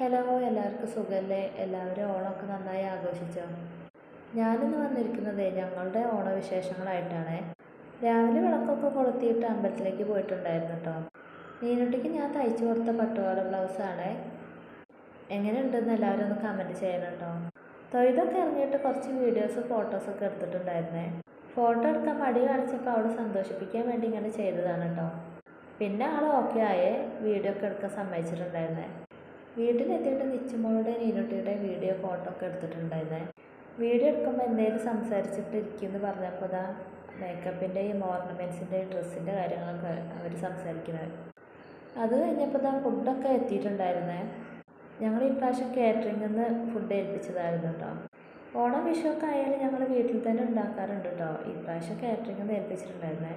Hello, എല്ലാവർക്കും സുഖല്ലേ? എല്ലാവരും ഓണമൊക്കെ നന്നായി ആഘോഷിച്ചോ? ഞാനിന്ന് വന്നിരിക്കുന്നത് ഞങ്ങളുടെ ഓണവിശേഷങ്ങളായിട്ടാണ്. രാവിലെ വിളക്കൊക്കെ കൊളുത്തിയിട്ട് അമ്പലത്തിലേക്ക് പോയിട്ടുണ്ടായിരുന്നു കേട്ടോ. നീനുട്ടിക്ക് ഞാൻ തയ്ച്ചു കൊടുത്ത പട്ടുപാവാട ബ്ലൗസാണ്. എങ്ങനെയുണ്ടെന്ന് എല്ലാവരും ഒന്ന് കമൻറ്റ് ചെയ്യണം കേട്ടോ. തൊഴുതൊക്കെ ഇറങ്ങിയിട്ട് കുറച്ച് വീഡിയോസ് ഫോട്ടോസൊക്കെ എടുത്തിട്ടുണ്ടായിരുന്നേ. ഫോട്ടോ എടുക്കാൻ മടി കാണിച്ചപ്പോൾ അവളെ സന്തോഷിപ്പിക്കാൻ വേണ്ടി ഇങ്ങനെ ചെയ്തതാണ് കേട്ടോ. പിന്നെ ആൾ ഓക്കെ ആയേ വീഡിയോ ഒക്കെ എടുക്കാൻ സമ്മതിച്ചിട്ടുണ്ടായിരുന്നേ. വീട്ടിലെത്തിയിട്ട് നിച്ചുമോളുടെ നീനുട്ടിയുടെ വീഡിയോ ഫോട്ടോ ഒക്കെ എടുത്തിട്ടുണ്ടായിരുന്നേ. വീഡിയോ എടുക്കുമ്പോൾ എന്തെങ്കിലും സംസാരിച്ചിട്ട് ഇരിക്കുമെന്ന് പറഞ്ഞപ്പോൾ മേക്കപ്പിൻ്റെയും ഓർണമെൻറ്റ്സിൻ്റെയും ഡ്രസ്സിൻ്റെ കാര്യങ്ങളൊക്കെ അവർ സംസാരിക്കുന്നത്. അത് കഴിഞ്ഞപ്പോൾ ഫുഡൊക്കെ എത്തിയിട്ടുണ്ടായിരുന്നേ. ഞങ്ങൾ ഈ പ്രാവശ്യം കാറ്ററിംഗിൽ നിന്ന് ഫുഡ് ഏൽപ്പിച്ചതായിരുന്നു കേട്ടോ. ഓണം വിഷുവൊക്കെ ആയാലും ഞങ്ങൾ വീട്ടിൽ തന്നെ ഉണ്ടാക്കാറുണ്ട് കേട്ടോ. ഈ പ്രാവശ്യം കാറ്ററിംഗിൽ നിന്ന് ഏൽപ്പിച്ചിട്ടുണ്ടായിരുന്നേ.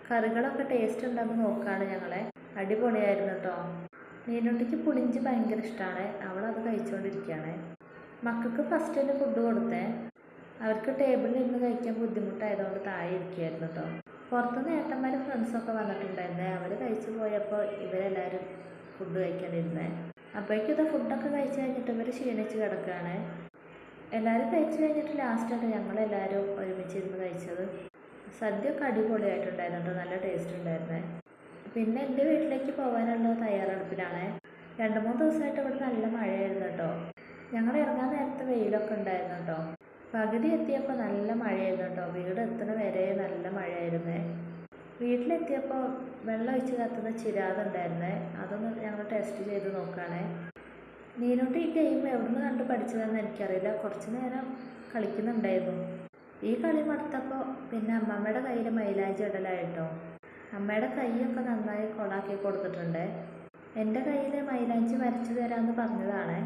കറികളൊക്കെ ടേസ്റ്റ് ഉണ്ടെന്ന് നോക്കുകയാണ് ഞങ്ങളെ. അടിപൊളിയായിരുന്നു കേട്ടോ. നീനുട്ടിക്ക് പുളിഞ്ചി ഭയങ്കര ഇഷ്ടമാണ്. അവളത് കഴിച്ചുകൊണ്ടിരിക്കുകയാണ്. മക്കൾക്ക് ഫസ്റ്റ് തന്നെ ഫുഡ് കൊടുത്തേ. അവർക്ക് ടേബിളിൽ ഇരുന്ന് കഴിക്കാൻ ബുദ്ധിമുട്ടായതുകൊണ്ട് താഴെ ഇരിക്കുകയായിരുന്നു കേട്ടോ. പുറത്തുനിന്ന് ഏട്ടന്മാരും ഫ്രണ്ട്സൊക്കെ വന്നിട്ടുണ്ടായിരുന്നേ. അവർ കഴിച്ചു പോയപ്പോൾ ഇവരെല്ലാവരും ഫുഡ് കഴിക്കാനിരുന്നേ. അപ്പോഴേക്കും ഫുഡൊക്കെ കഴിച്ച് കഴിഞ്ഞിട്ട് ഇവർ ക്ഷീണിച്ച് കിടക്കുകയാണ്. എല്ലാവരും കഴിച്ച് കഴിഞ്ഞിട്ട് ലാസ്റ്റാണ് ഞങ്ങളെല്ലാവരും ഒരുമിച്ചിരുന്ന് കഴിച്ചത്. സദ്യയൊക്കെ അടിപൊളിയായിട്ടുണ്ടായിരുന്നു കേട്ടോ. നല്ല ടേസ്റ്റ് ഉണ്ടായിരുന്നേ. പിന്നെ എൻ്റെ വീട്ടിലേക്ക് പോകാനുള്ള തയ്യാറെടുപ്പിലാണ്. 2-3 ദിവസമായിട്ട് ഇവിടെ നല്ല മഴയായിരുന്നു കേട്ടോ. ഞങ്ങൾ ഇറങ്ങാൻ നേരത്തെ വെയിലൊക്കെ ഉണ്ടായിരുന്നു കേട്ടോ. പകുതി എത്തിയപ്പോൾ നല്ല മഴയായിരുന്നു കേട്ടോ. വീട് എത്തുന്ന വരെ നല്ല മഴയായിരുന്നേ. വീട്ടിലെത്തിയപ്പോൾ വെള്ളം ഒഴിച്ച് കത്തുന്ന ചിരാതുണ്ടായിരുന്നേ. അതൊന്ന് ഞങ്ങൾ ടെസ്റ്റ് ചെയ്ത് നോക്കുകയാണേ. നീനുട്ടി ഈ ഗെയിം എവിടുന്ന് കണ്ട് പഠിച്ചതെന്ന് എനിക്കറിയില്ല. കുറച്ച് നേരം കളിക്കുന്നുണ്ടായിരുന്നു. ഈ കളി മടുത്തപ്പോൾ പിന്നെ അമ്മമ്മയുടെ കയ്യിൽ മൈലാഞ്ചി ഇടലായിട്ടോ. അമ്മയുടെ കൈയൊക്കെ നന്നായി കൊളാക്കി കൊടുത്തിട്ടുണ്ട്. എൻ്റെ കയ്യിൽ മൈലാഞ്ചി വരച്ചു തരാമെന്ന് പറഞ്ഞതാണ്.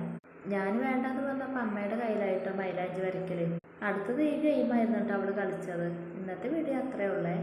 ഞാൻ വേണ്ടാന്ന് പറഞ്ഞപ്പോൾ അമ്മയുടെ കയ്യിലായിട്ടോ മൈലാഞ്ചി വരയ്ക്കൽ. അടുത്തത് ഈ ഗെയിമായിരുന്നു കേട്ടോ അവൾ കളിച്ചത്. ഇന്നത്തെ വീഡിയോ അത്രയേ ഉള്ളേ.